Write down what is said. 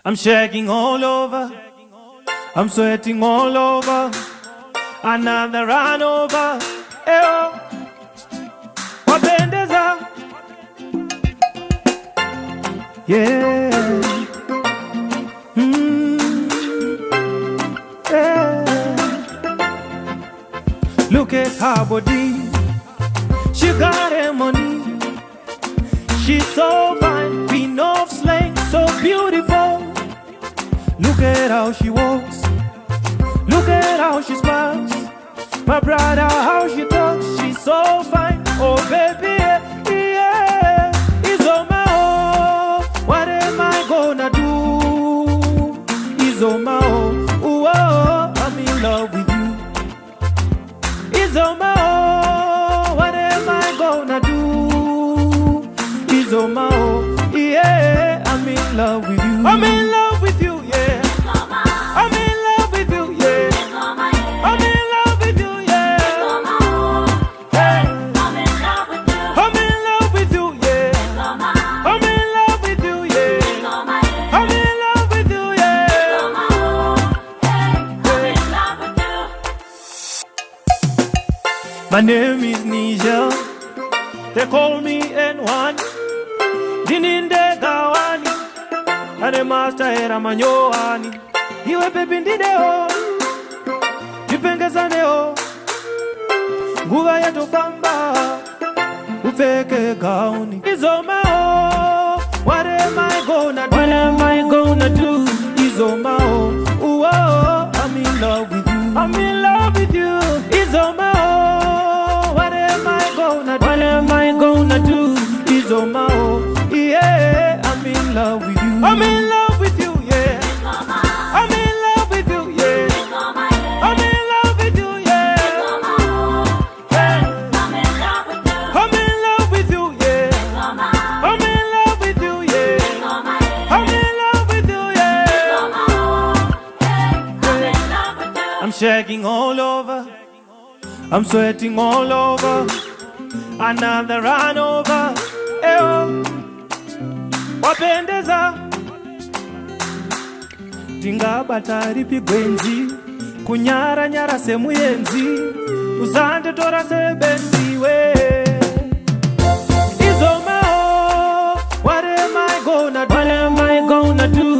I'm shaking all over, I'm sweating all over, another run over. Eyo, wapendeza, yeah. Yeah. Look at her body, she got her money, she's so fine, queen of slang, so beautiful. Look at how she walks, look at how she smiles. My brother, how she talks, she's so fine. Oh baby, yeah, it's on my own. What am I gonna do? It's on my own. Ooh, oh, I'm in love with you. It's on my own. What am I gonna do? It's on my own. Yeah, I'm in love with you. I'm in love with you, yeah. I'm in love with you, yeah. I'm in love with you, yeah. Hey. I'm in love with you, yeah. I'm in love with you, yeah. I'm in love with you, yeah. My name is Nigel. They call me N1. Dininde Gawani. And the master era manyoani. Iwe pepi ndideo, jipengezaneo, nguva yetu famba, ufeke gauni. Izomao, what am I gonna do? What am I gonna do? Izomao, ooh, oh, I'm in love with you. I'm in love with you. Izomao, what am I gonna do? What am I gonna do? Izomao, yeah, I'm in love with you. I'm in love with you, yeah. I'm in love with you, yeah. I'm in love with you, yeah. Hey. I'm in love with you, yeah. I'm in love with you, yeah. I'm in love with you, yeah. I'm shaking all over, I'm sweating all over, another run over. Eyo, wapendeza, tingabata ripi gwenzi, kunyara nyara semuyenzi, usante tora sebenzi we. Izomao, what am I gonna do? What am I gonna do?